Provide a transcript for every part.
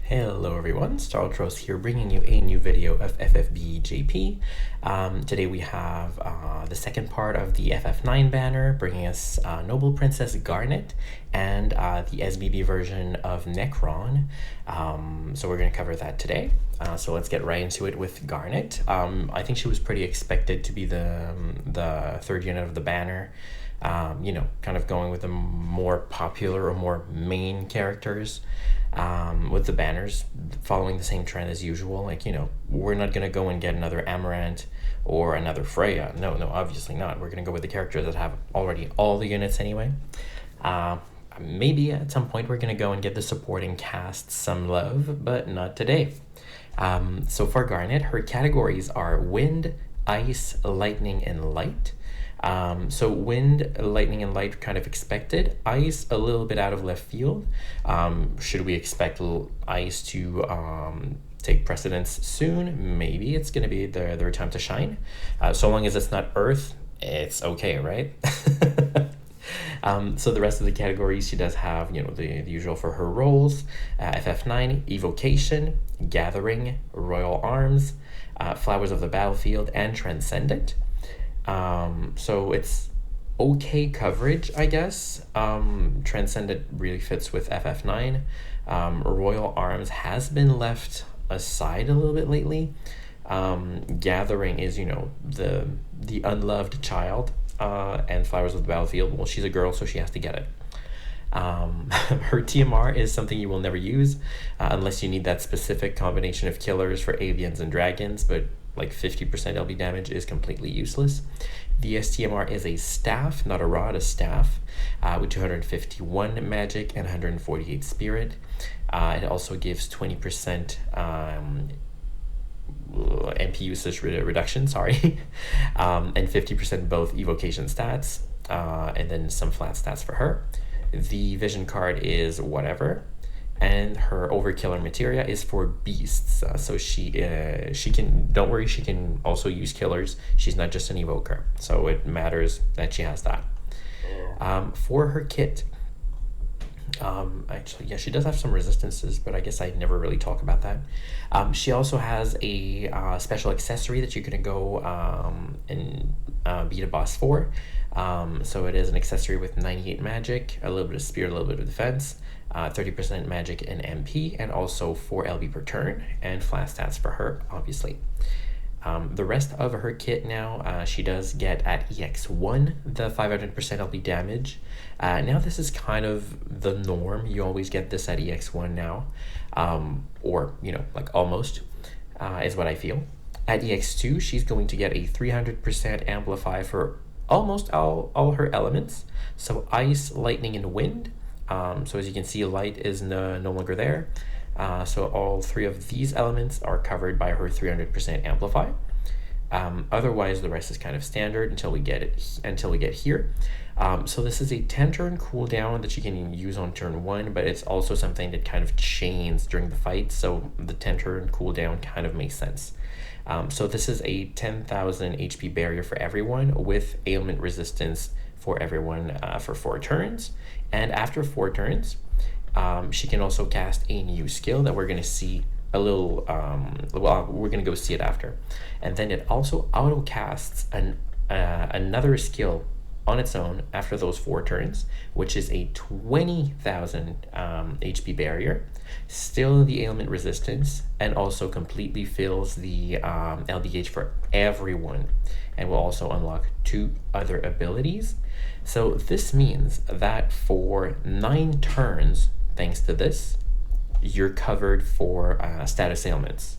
Hello everyone, Starltros here bringing you a new video of FFBE JP. Today we have the second part of the FF9 banner, bringing us Noble Princess Garnet and the SBB version of Necron. So we're going to cover that today. So let's get right into it with Garnet. I think she was pretty expected to be the third unit of the banner. You know, kind of going with the more popular or more main characters. With the banners following the same trend as usual. Like, you know, we're not going to go and get another Amaranth or another Freya. No, obviously not. We're going to go with the characters that have already all the units anyway. Maybe at some point we're going to go and get the supporting cast some love, but not today. So for Garnet, her categories are Wind, Ice, Lightning, and Light. So Wind, Lightning, and Light kind of expected. Ice, a little bit out of left field. Should we expect Ice to take precedence soon? Maybe it's going to be their time to shine. So long as it's not Earth, it's okay, right? So the rest of the categories, she does have, you know, the usual for her roles. FF9, Evocation, Gathering, Royal Arms, Flowers of the Battlefield, and Transcendent. So it's okay coverage, I guess. Transcendent really fits with FF9. Royal Arms has been left aside a little bit lately. Gathering is, you know, the unloved child, and Flowers of the Battlefield, well, she's a girl, so she has to get it. Her TMR is something you will never use unless you need that specific combination of killers for avians and dragons, but like 50% LB damage is completely useless. The STMR is a staff, not a rod, a staff, with 251 magic and 148 spirit. It also gives 20% MP usage reduction, sorry, and 50% both evocation stats, and then some flat stats for her. The vision card is whatever, and her overkiller materia is for beasts. So she can, don't worry, she can also use killers. She's not just an evoker, so it matters that she has that. For her kit, actually, yeah, she does have some resistances, but I guess I never really talk about that. She also has a special accessory that you're gonna go and beat a boss for. So it is an accessory with 98 magic, a little bit of spear, a little bit of defense, 30% magic and MP, and also 4 LB per turn, and flat stats for her, obviously. The rest of her kit now, she does get at EX1 the 500% LB damage. Now this is kind of the norm. You always get this at EX1 now, or, you know, like almost, is what I feel. At EX2, she's going to get a 300% amplify for almost all her elements. So ice, lightning, and wind. So as you can see, light is no longer there. So all three of these elements are covered by her 300% amplify. Otherwise, the rest is kind of standard until we get here. So this is a 10-turn cooldown that you can use on turn 1, but it's also something that kind of chains during the fight. So the 10-turn cooldown kind of makes sense. So this is a 10,000 HP barrier for everyone with ailment resistance for everyone for 4 turns. And after 4 turns, she can also cast a new skill that we're going to see a little, well, we're going to go see it after. And then it also auto casts another skill on its own after those 4 turns, which is a 20,000 HP barrier, still the ailment resistance, and also completely fills the LBH for everyone, and will also unlock 2 other abilities. So this means that for 9 turns, thanks to this, you're covered for status ailments,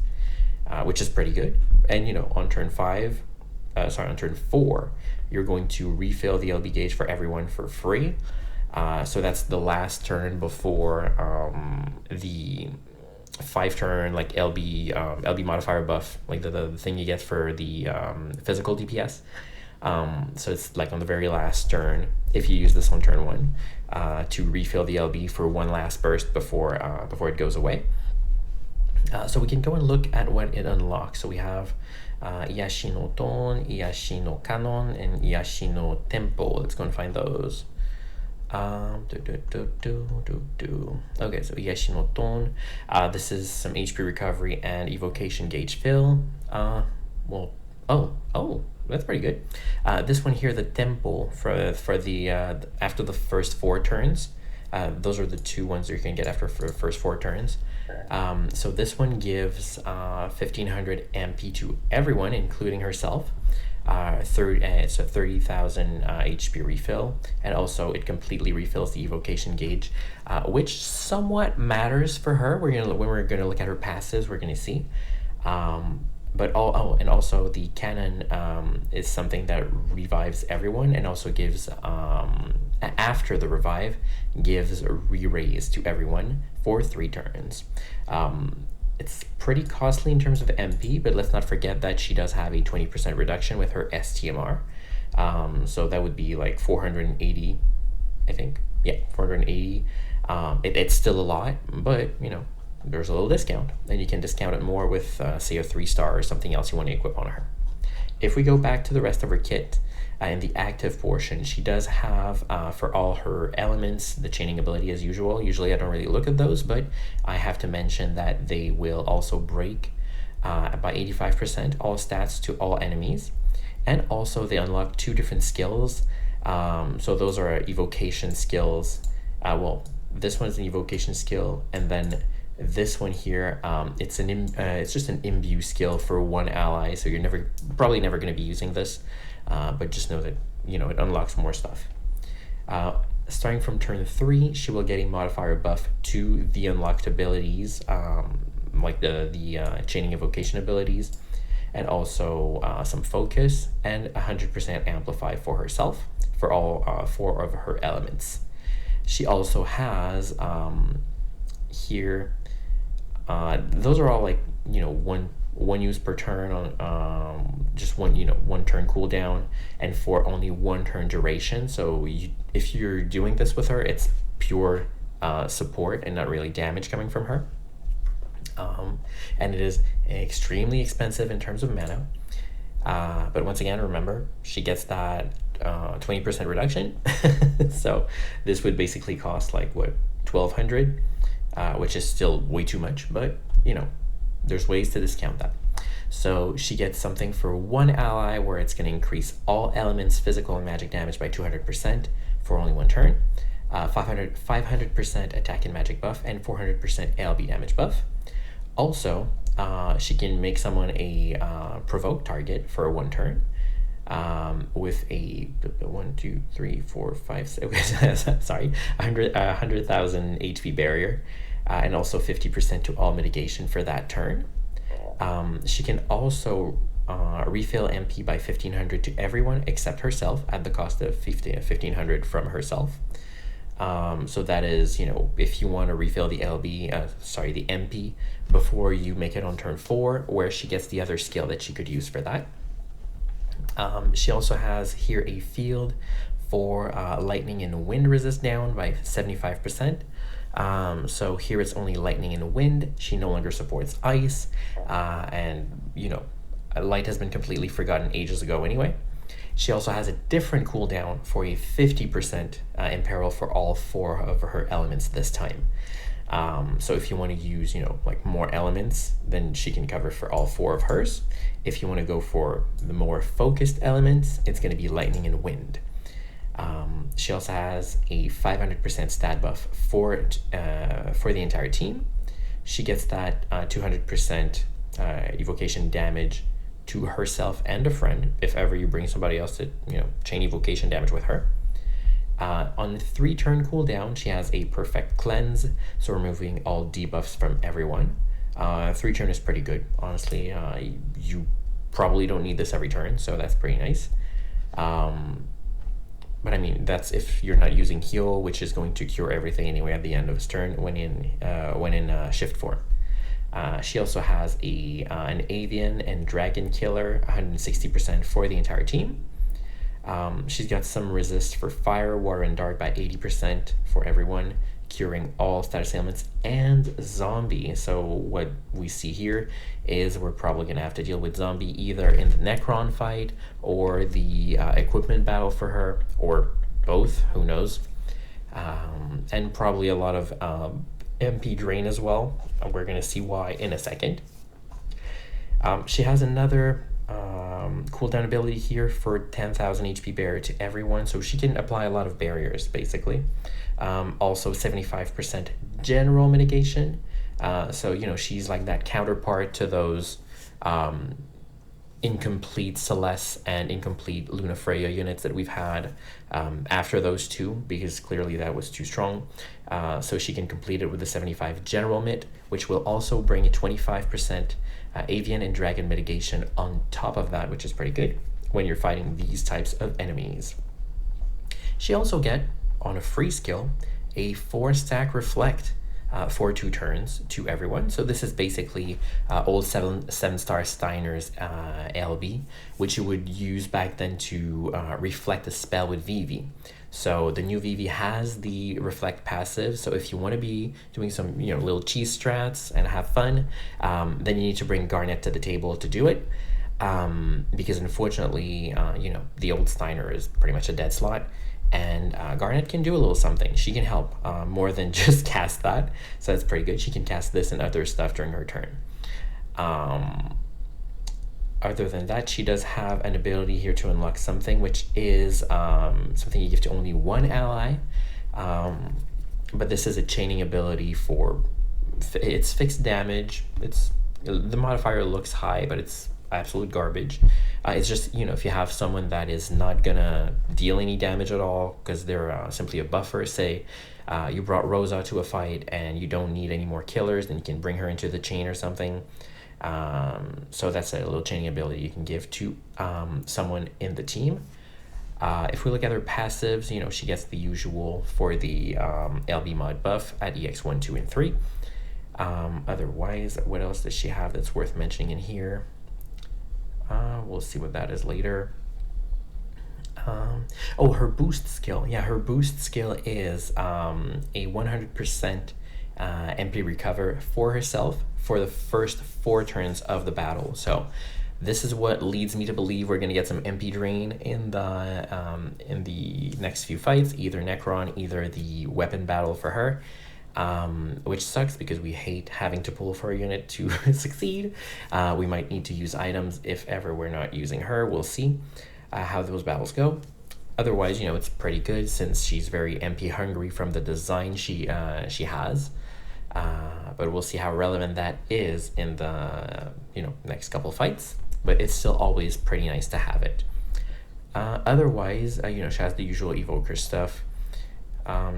which is pretty good. And, you know, on turn 4, you're going to refill the LB gauge for everyone for free. So that's the last turn before the 5-turn like LB modifier buff, like the thing you get for the physical DPS. So it's like on the very last turn, if you use this on turn 1, to refill the LB for one last burst before it goes away. So we can go and look at what it unlocks. So we have Iyashi no Ton, Iyashi no Canon, and Iyashi no Tempo. Let's go and find those. Okay, so Yeshi no Ton. This is some HP recovery and evocation gauge fill. Well, oh, that's pretty good. This one here, the tempo for the after the first 4 turns. Those are the 2 ones you can get after for the first 4 turns. So this one gives 1500 MP to everyone, including herself. It's a 30,000 HP refill, and also it completely refills the evocation gauge, which somewhat matters for her. When we're gonna look at her passives, we're gonna see. But and also the cannon is something that revives everyone, and also gives after the revive gives a re-raise to everyone for 3 turns. It's pretty costly in terms of MP, but let's not forget that she does have a 20% reduction with her STMR. So that would be like 480, I think. Yeah, 480. It's still a lot, but you know, there's a little discount, and you can discount it more with say a 3-star or something else you want to equip on her. If we go back to the rest of her kit, in the active portion, she does have for all her elements the chaining ability as usual. Usually I don't really look at those, but I have to mention that they will also break by 85% all stats to all enemies, and also they unlock 2 different skills. So those are evocation skills. Well, this one's an evocation skill, and then this one here, it's just an imbue skill for 1 ally, so you're probably never going to be using this, but just know that, you know, it unlocks more stuff. Starting from turn 3, she will get a modifier buff to the unlocked abilities, like the chaining evocation abilities, and also some focus, and 100% amplify for herself for all 4 of her elements. She also has here, those are all like, you know, one use per turn on just one turn cooldown, and for only 1 turn duration. So if you're doing this with her, it's pure support and not really damage coming from her. And it is extremely expensive in terms of mana. But once again, remember, she gets that 20% reduction. So this would basically cost like what, 1,200, which is still way too much, but you know, there's ways to discount that. So she gets something for 1 ally where it's going to increase all elements physical and magic damage by 200% for only 1 turn, 500% attack and magic buff, and 400% ALB damage buff. Also, she can make someone a provoke target for 1 turn, with a 1, 2, 3, 4, 5, 6, sorry, 100,000 HP barrier, and also 50% to all mitigation for that turn. She can also refill MP by 1,500 to everyone except herself at the cost of 1,500 from herself. So that is, you know, if you want to refill the the MP before you make it on turn 4, where she gets the other skill that she could use for that. She also has here a field for lightning and wind resist down by 75%. So here it's only lightning and wind. She no longer supports ice, and you know, light has been completely forgotten ages ago anyway. She also has a different cooldown for a 50% imperil for all 4 of her elements this time. So if you want to use, you know, like more elements, then she can cover for all 4 of hers. If you want to go for the more focused elements, it's going to be lightning and wind. She also has a 500% stat buff for the entire team. She gets that 200% evocation damage to herself and a friend if ever you bring somebody else to, you know, chain evocation damage with her. On 3 turn cooldown, she has a perfect cleanse, so removing all debuffs from everyone. 3 turn is pretty good, honestly. You probably don't need this every turn, so that's pretty nice. But I mean, that's if you're not using heal, which is going to cure everything anyway at the end of his turn when in shift form. She also has an avian and dragon killer, 160% for the entire team. She's got some resist for fire, water, and dark by 80% for everyone, curing all status ailments and zombie. So what we see here is we're probably going to have to deal with zombie either in the Necron fight or the equipment battle for her, or both, who knows. and probably a lot of MP drain as well. We're going to see why in a second. She has another cooldown ability here for 10,000 HP barrier to everyone, so she can apply a lot of barriers basically. Also 75% general mitigation, so you know, she's like that counterpart to those incomplete Celeste and incomplete Luna Freya units that we've had after those two, because clearly that was too strong. So she can complete it with the 75 general mit, which will also bring a 25% avian and dragon mitigation on top of that, which is pretty good when you're fighting these types of enemies. She also get, on a free skill, a 4-stack reflect for 2 turns to everyone. So this is basically old 7-star Steiner's LB, which you would use back then to reflect a spell with Vivi. So the new Vivi has the reflect passive, so if you want to be doing some, you know, little cheese strats and have fun, then you need to bring Garnet to the table to do it, because unfortunately, you know, the old Steiner is pretty much a dead slot, and Garnet can do a little something. She can help more than just cast that, so that's pretty good. She can cast this and other stuff during her turn. Other than that, she does have an ability here to unlock something, which is something you give to only one ally, but this is a chaining ability for, it's fixed damage. It's, the modifier looks high, but it's absolute garbage. It's just, you know, if you have someone that is not gonna deal any damage at all because they're simply a buffer, say you brought Rosa to a fight and you don't need any more killers, then you can bring her into the chain or something. So that's a little chaining ability you can give to someone in the team. If we look at her passives, you know, she gets the usual for the LB mod buff at EX 1, 2, and 3. Otherwise, what else does she have that's worth mentioning in here? We'll see what that is later. Oh, her boost skill. Yeah, her boost skill is a 100% MP recover for herself for the first 4 turns of the battle. So this is what leads me to believe we're going to get some MP drain in the next few fights, either Necron, either the weapon battle for her, which sucks because we hate having to pull for a unit to succeed. We might need to use items if ever we're not using her. We'll see how those battles go. Otherwise, you know, it's pretty good since she's very MP hungry from the design she has. But we'll see how relevant that is in the, you know, next couple fights. But it's still always pretty nice to have it. Otherwise, you know, she has the usual evoker stuff.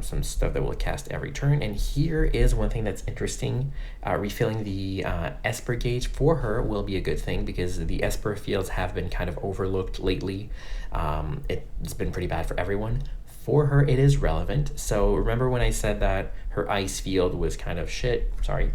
Some stuff that will cast every turn, and here is one thing that's interesting. Refilling the Esper gauge for her will be a good thing because the Esper fields have been kind of overlooked lately. It's been pretty bad for everyone. For her, it is relevant. So remember when I said that her ice field was kind of shit? Sorry.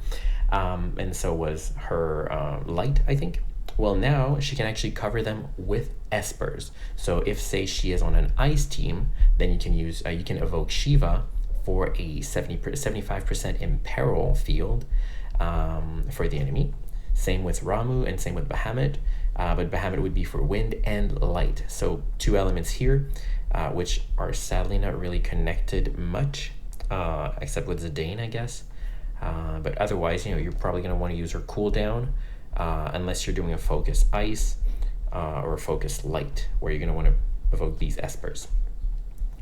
And so was her light, I think. Well, now she can actually cover them with espers. So if, say, she is on an ice team, then you can use you can evoke Shiva for a 75% imperil field for the enemy. Same with Ramu and same with Bahamut, but Bahamut would be for wind and light. So 2 elements here, which are sadly not really connected much, except with Zidane, I guess. But otherwise, you know, you're probably going to want to use her cooldown. Unless you're doing a focus ice or a focus light, where you're going to want to evoke these espers.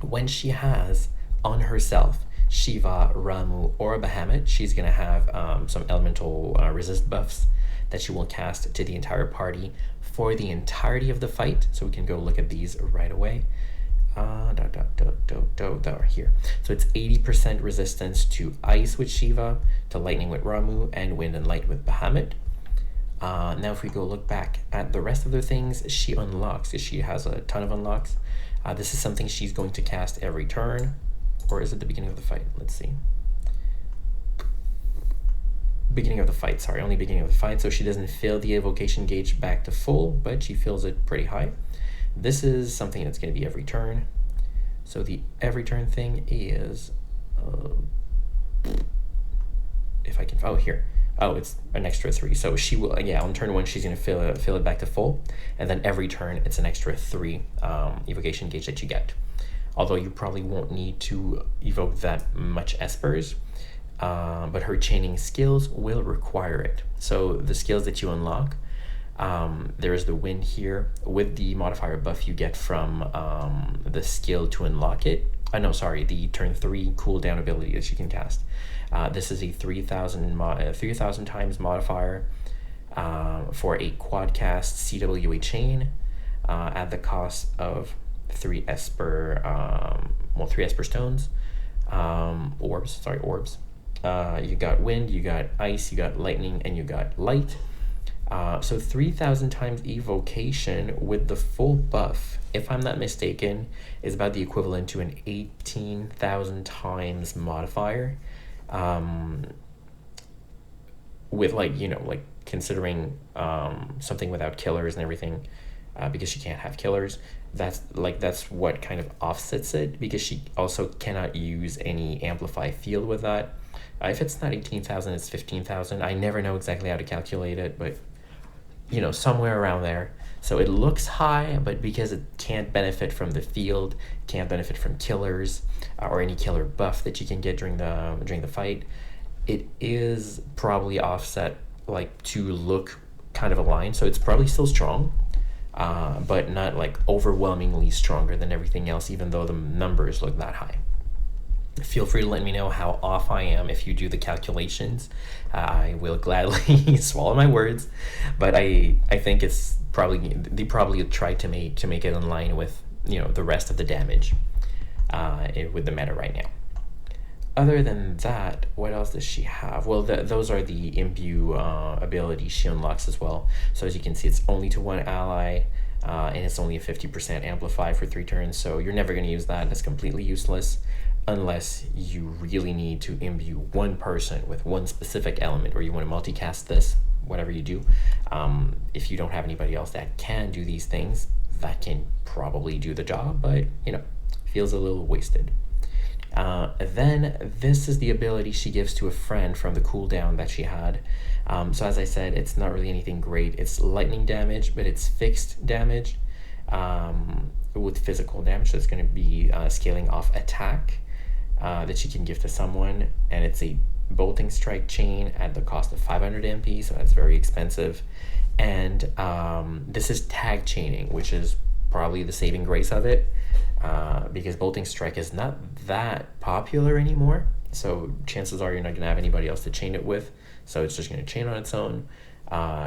When she has on herself Shiva, Ramu, or Bahamut, she's going to have some elemental resist buffs that she will cast to the entire party for the entirety of the fight. So we can go look at these right away. Here. So it's 80% resistance to ice with Shiva, to lightning with Ramu, and wind and light with Bahamut. Now if we go look back at the rest of the things she unlocks, because she has a ton of unlocks, this is something she's going to cast every turn, or is it the beginning of the fight? Let's see. Beginning of the fight, sorry, only beginning of the fight, so she doesn't fill the evocation gauge back to full, but she fills it pretty high. This is something that's going to be every turn. So the every turn thing is, if I can, oh, here. Oh, it's an extra 3. So she will, yeah, on turn 1, she's going to fill it back to full. And then every turn, it's an extra 3 evocation gauge that you get. although you probably won't need to evoke that much espers. But her chaining skills will require it. So the skills that you unlock, there is the wind here with the modifier buff you get from the skill to unlock it. No, sorry, the turn 3 cooldown ability that you can cast. This is a 3,000 times modifier for a quad cast CWA chain at the cost of 3 Esper stones, orbs. You got wind, you got ice, you got lightning, and you got light. So 3,000 times evocation with the full buff, if I'm not mistaken, is about the equivalent to an 18,000 times modifier. With considering something without killers and everything, because she can't have killers, that's what kind of offsets it, because she also cannot use any amplify field with that. If it's not 18,000, it's 15,000. I never know exactly how to calculate it, but somewhere around there. So it looks high, but because it can't benefit from the field, can't benefit from killers or any killer buff that you can get during the fight, it is probably offset to look kind of aligned. So it's probably still strong, but not overwhelmingly stronger than everything else, even though the numbers look that high. Feel free to let me know how off I am if you do the calculations. I will gladly swallow my words, but I think it's they probably tried to make it in line with the rest of the damage with the meta right now. Other than that, what else does she have? Well, those are the imbue abilities she unlocks as well. So as you can see, it's only to one ally, and it's only a 50% amplify for 3 turns. So you're never going to use that. It's completely useless unless you really need to imbue one person with one specific element, or you want to multicast this, whatever you do. If you don't have anybody else that can do these things, that can probably do the job, but feels a little wasted. Then this is the ability she gives to a friend from the cooldown that she had. So as I said, it's not really anything great. It's lightning damage, but it's fixed damage with physical damage. So it's going to be scaling off attack that she can give to someone, and it's a bolting strike chain at the cost of 500 MP, so that's very expensive. And this is tag chaining, which is probably the saving grace of it, because bolting strike is not that popular anymore, so chances are you're not going to have anybody else to chain it with, so it's just going to chain on its own.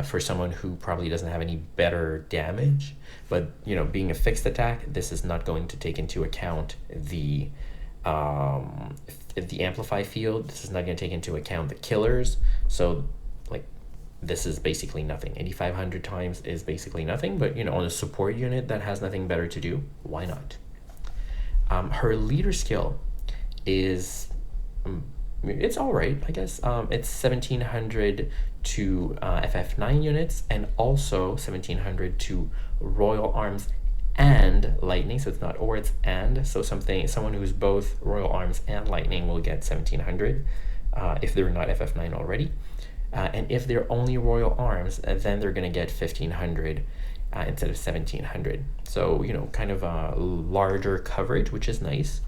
For someone who probably doesn't have any better damage, but being a fixed attack, this is not going to take into account the amplify field. This is not going to take into account the killers, so this is basically nothing. 8,500 times is basically nothing, but on a support unit that has nothing better to do, why not? Her leader skill is it's all right, I guess. It's 1,700 to FF9 units, and also 1,700 to Royal Arms and Lightning. So it's not or, it's and. So someone who's both Royal Arms and Lightning will get 1,700 if they're not FF9 already. And if they're only Royal Arms, then they're going to get 1,500 instead of 1,700. So, kind of a larger coverage, which is nice.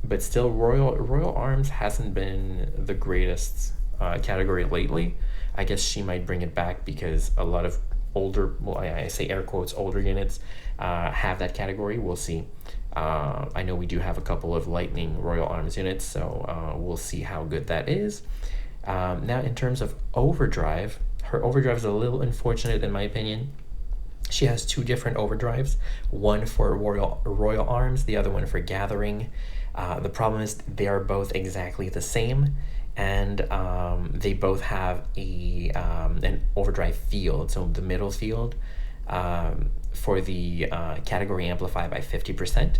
But still, Royal Arms hasn't been the greatest category lately. I guess she might bring it back because a lot of older, well, I say air quotes, older units have that category. We'll see. I know we do have a couple of Lightning Royal Arms units, so we'll see how good that is. Now, in terms of overdrive, her overdrive is a little unfortunate in my opinion. She has 2 different overdrives, one for Royal Arms, the other one for Gathering. The problem is they are both exactly the same, and they both have an overdrive field. So the middle field for the category amplify by 50%.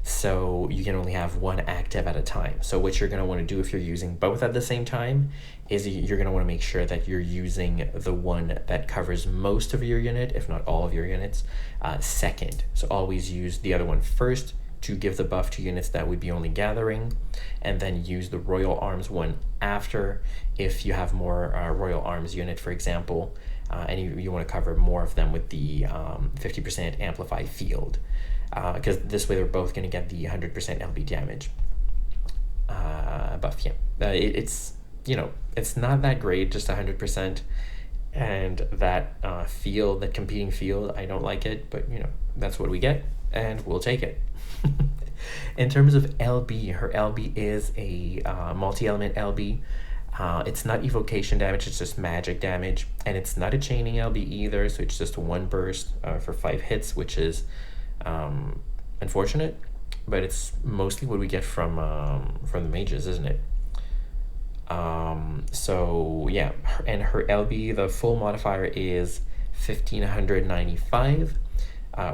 So you can only have one active at a time. So what you're going to want to do if you're using both at the same time is you're going to want to make sure that you're using the one that covers most of your unit, if not all of your units, second. So always use the other one first to give the buff to units that would be only Gathering, and then use the Royal Arms one after if you have more Royal Arms unit, for example, and you want to cover more of them with the 50% amplify field. because this way they're both going to get the 100% LB damage buff. Yeah, it's, you know, it's not that great, just 100%, and that field, that competing field, I don't like it, but you know, that's what we get, and we'll take it. In terms of LB, her LB is a multi-element LB. It's not evocation damage, it's just magic damage, and it's not a chaining LB either, so it's just one burst for 5 hits, which is unfortunate, but it's mostly what we get from the mages, isn't it? So yeah, and her LB, the full modifier is 1595,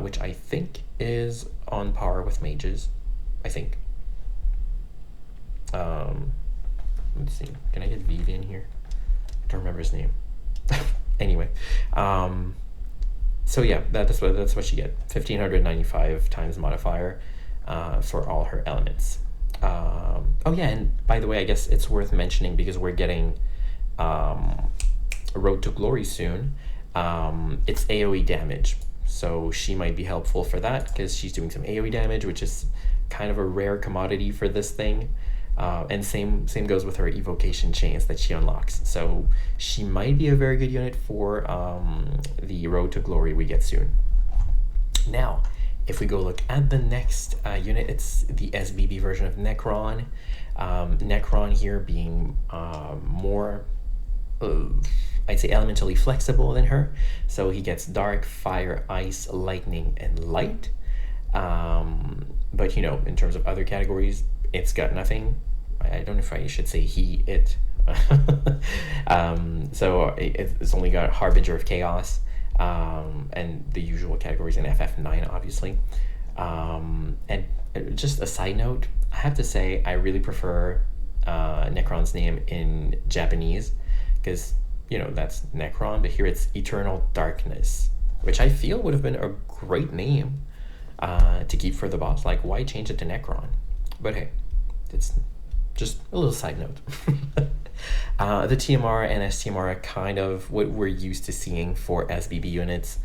which I think is on par with mages, I think. Let's see, can I get Vivi in here? I don't remember his name. Anyway, so yeah, that's what she get, 1595 times modifier for all her elements. Oh yeah, and by the way, I guess it's worth mentioning because we're getting Road to Glory soon. It's AoE damage, so she might be helpful for that because she's doing some AoE damage, which is kind of a rare commodity for this thing. And same goes with her evocation chains that she unlocks. So she might be a very good unit for the Road to Glory we get soon. Now, if we go look at the next unit, it's the SBB version of Necron. Necron here being more, I'd say, elementally flexible than her. So he gets dark, fire, ice, lightning, and light. But you know, in terms of other categories, it's got nothing. I don't know if I should say he, it. So it's only got Harbinger of Chaos, and the usual categories in FF9, obviously. And just a side note, I have to say I really prefer Necron's name in Japanese, because, you know, that's Necron, but here it's Eternal Darkness, which I feel would have been a great name to keep for the boss. Like, why change it to Necron? But hey, it's just a little side note. The TMR and STMR are kind of what we're used to seeing for SBB units.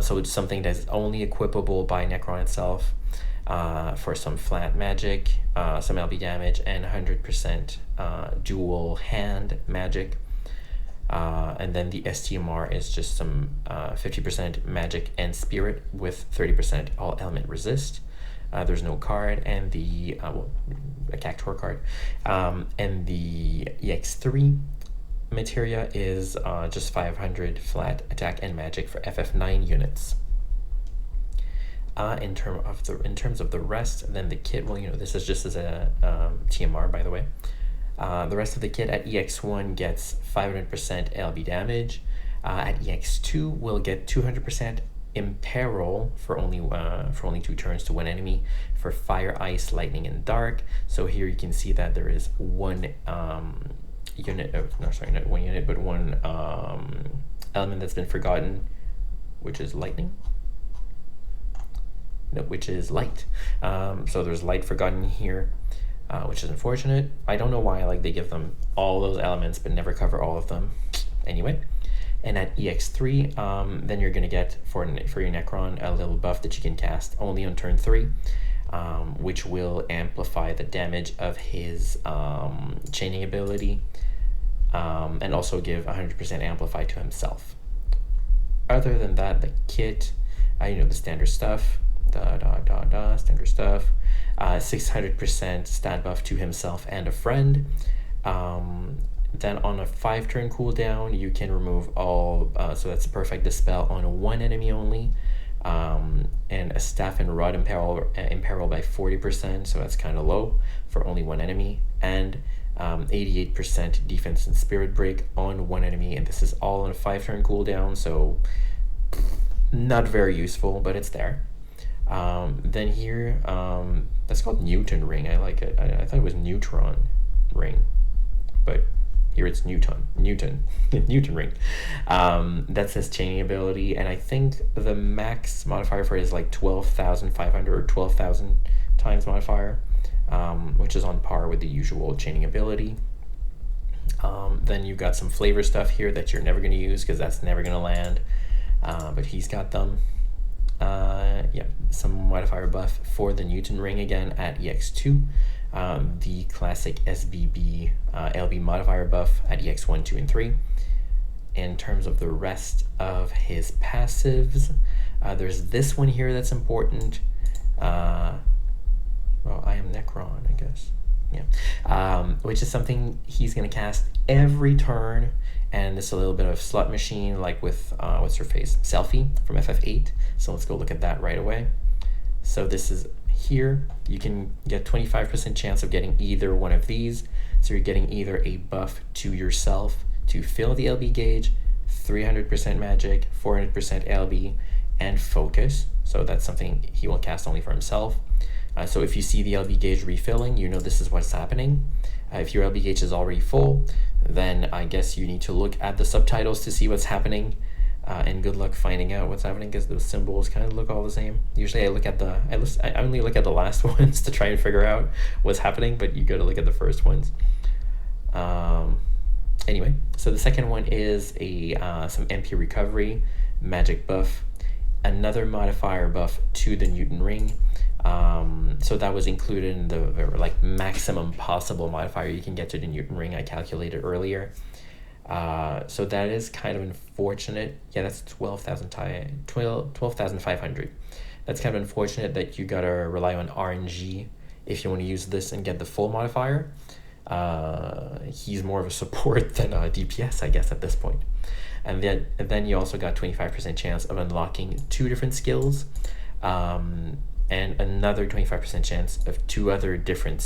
So it's something that's only equipable by Necron itself for some flat magic, some LB damage, and 100% dual hand magic. And then the STMR is just some 50% magic and spirit with 30% all element resist. There's no card, and the a Cactuar card, and the EX3 materia is just 500 flat attack and magic for FF9 units. In terms of the rest, then the kit, well, you know, this is just as a TMR, by the way. The rest of the kit at EX1 gets 500% LB damage. At EX2 will get 200% Imperil for only 2 turns to one enemy for fire, ice, lightning, and dark. So here you can see that there is one unit. Oh, no, sorry, not one unit, but one element that's been forgotten, which is lightning. No, which is light. So there's light forgotten here, which is unfortunate. I don't know why, like, they give them all those elements but never cover all of them. Anyway. And at EX3, then you're going to get, for your Necron, a little buff that you can cast only on turn 3, which will amplify the damage of his chaining ability, and also give 100% amplify to himself. Other than that, the kit, you know, the standard stuff, standard stuff, 600% stat buff to himself and a friend. Then on a 5-turn cooldown, you can remove all, so that's a perfect dispel on one enemy only, and a staff and rod imperil by 40%, so that's kind of low for only one enemy, and 88% defense and spirit break on one enemy, and this is all on a 5-turn cooldown, so not very useful, but it's there. Then here, that's called Newton Ring. I like it. I thought it was Neutron Ring, but here it's Newton Ring. That says chaining ability, and I think the max modifier for it is like 12,500 or 12,000 times modifier, which is on par with the usual chaining ability. Then you've got some flavor stuff here that you're never going to use because that's never going to land, but he's got them. yeah, some modifier buff for the Newton ring again at EX2. The classic SBB LB modifier buff at EX1, 2, and 3. In terms of the rest of his passives, there's this one here that's important. Well, I am Necron, I guess. Yeah. Which is something he's going to cast every turn, and it's a little bit of slot machine, like with, what's her face? Selfie from FF8. So let's go look at that right away. So this is here. You can get 25% chance of getting either one of these. So you're getting either a buff to yourself to fill the LB gauge, 300% magic, 400% LB, and focus. So that's something he will cast only for himself. So if you see the LB gauge refilling, you know this is what's happening. If your LB gauge is already full, then I guess you need to look at the subtitles to see what's happening. And good luck finding out what's happening, because those symbols kind of look all the same. Usually I only look at the last ones to try and figure out what's happening, but you got to look at the first ones. Anyway, so the second one is a some MP recovery, magic buff, another modifier buff to the Newton ring. So that was included in the like maximum possible modifier you can get to the Newton ring I calculated earlier. So that is kind of unfortunate. Yeah, that's 12,500. That's kind of unfortunate that you gotta rely on RNG if you want to use this and get the full modifier. He's more of a support than a DPS, I guess, at this point. And then you also got 25% chance of unlocking 2 different skills, and another 25% chance of 2 other different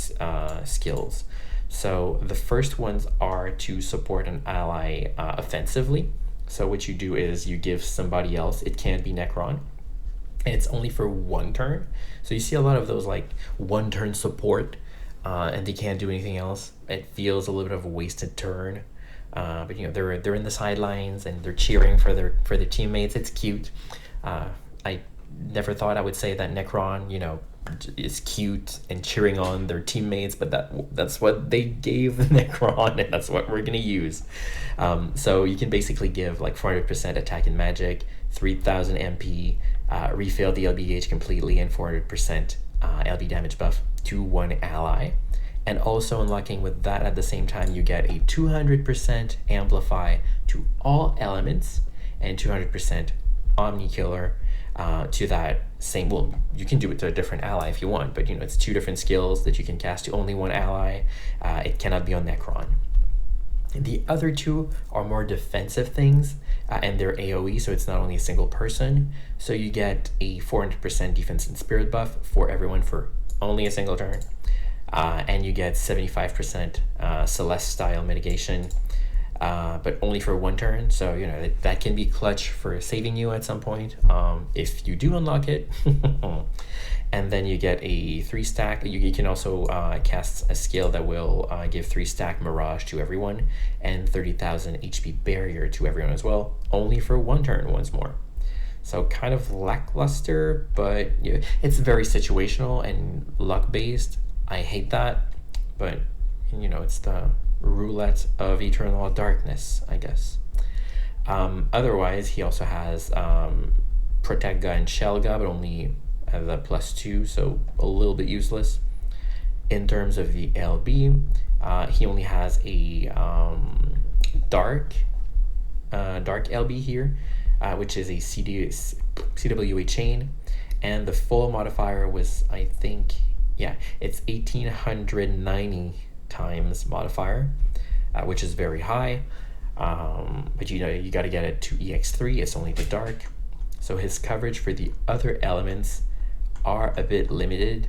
skills. So the first ones are to support an ally offensively. So what you do is you give somebody else, it can't be Necron, and it's only for 1 turn. So you see a lot of those like 1 turn support, and they can't do anything else. It feels a little bit of a wasted turn, but you know they're in the sidelines and they're cheering for their teammates. It's cute. I never thought I would say that Necron, you know, is cute and cheering on their teammates, but that's what they gave the Necron, and that's what we're gonna use. So you can basically give like 400% attack and magic, 3,000 MP, refill the LB gauge completely, and 400% LB damage buff to 1 ally. And also unlocking with that at the same time, you get a 200% amplify to all elements and 200% Omni Killer to that same, well, you can do it to a different ally if you want, but you know, it's 2 different skills that you can cast to only 1 ally. It cannot be on Necron. The other 2 are more defensive things, and they're AoE, so it's not only a single person. So you get a 400% defense and spirit buff for everyone for only a single turn, and you get 75% Celeste style mitigation, but only for 1 turn. So you know that can be clutch for saving you at some point, if you do unlock it. And then you get a 3 stack. You can also cast a skill that will give 3 stack Mirage to everyone, and 30,000 HP barrier to everyone as well, only for 1 turn once more. So kind of lackluster, but you know, it's very situational and luck based. I hate that, but you know, it's the roulette of Eternal Darkness, I guess. Otherwise, he also has Protecga and Shelga, but only the +2, so a little bit useless. In terms of the LB, he only has a dark LB here, which is a CWA chain, and the full modifier was, I think, yeah, it's 1890 times modifier, which is very high, but you know, you got to get it to EX3. It's only the dark, so his coverage for the other elements are a bit limited.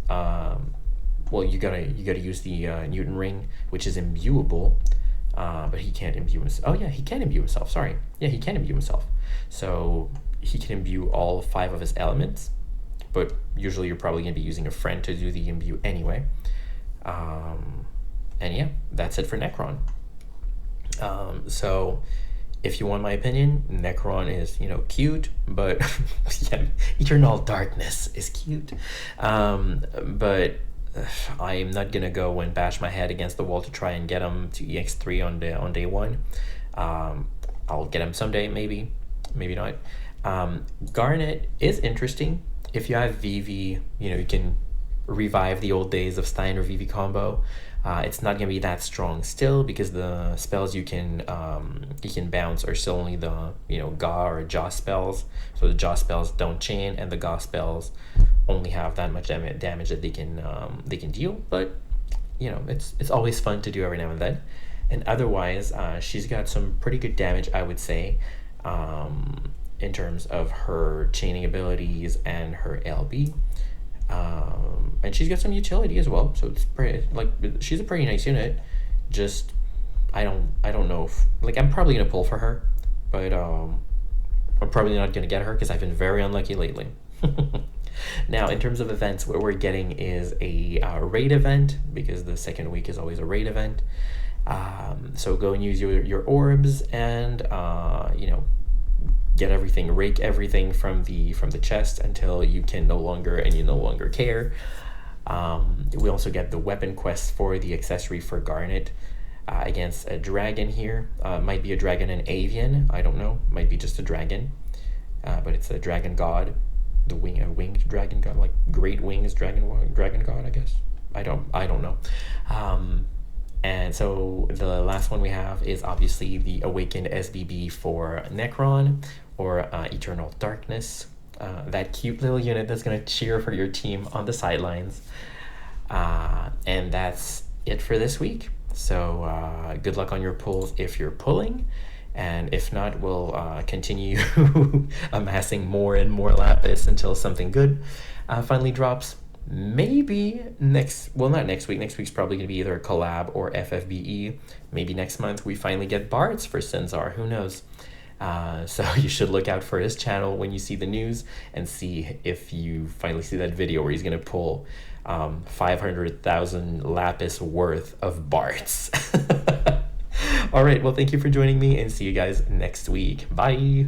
Well, you gotta use the Newton ring, which is imbuable, but he can't imbue himself. Oh yeah, he can imbue himself, sorry. Yeah, he can imbue himself, so he can imbue all 5 of his elements, but usually you're probably going to be using a friend to do the imbue anyway. And yeah, that's it for Necron. So if you want my opinion, Necron is, you know, cute, but yeah, Eternal Darkness is cute. But I'm not gonna go and bash my head against the wall to try and get him to EX3 on day 1. I'll get him someday, maybe not. Garnet is interesting. If you have VV, you can revive the old days of Stein or VV combo. It's not gonna be that strong still because the spells you can bounce are still only the Ga or Jaw spells. So the Jaw spells don't chain, and the Ga spells only have that much damage that they can deal. But it's always fun to do every now and then. And otherwise, she's got some pretty good damage, I would say, in terms of her chaining abilities and her LB. And she's got some utility as well, so it's pretty, she's a pretty nice unit. Just I don't know if, I'm probably gonna pull for her, but I'm probably not gonna get her because I've been very unlucky lately. Now, in terms of events, what we're getting is a raid event, because the second week is always a raid event. So go and use your orbs and get everything, rake everything from the chest until you no longer care. We also get the weapon quest for the accessory for Garnet against a dragon here. Might be a dragon and avian, I don't know. Might be just a dragon, but it's a dragon god, a winged dragon god, like great wings dragon god, I guess. I don't know. And so the last one we have is obviously the Awakened SBB for Necron, or Eternal Darkness, that cute little unit that's going to cheer for your team on the sidelines. And that's it for this week. So good luck on your pulls if you're pulling, and if not, we'll continue amassing more and more lapis until something good finally drops. Maybe not next week. Next week's probably going to be either a collab or FFBE. Maybe next month we finally get Bards for Sinzar. Who knows? So you should look out for his channel when you see the news, and see if you finally see that video where he's going to pull 500,000 lapis worth of Bards. All right, well, thank you for joining me, and see you guys next week. Bye.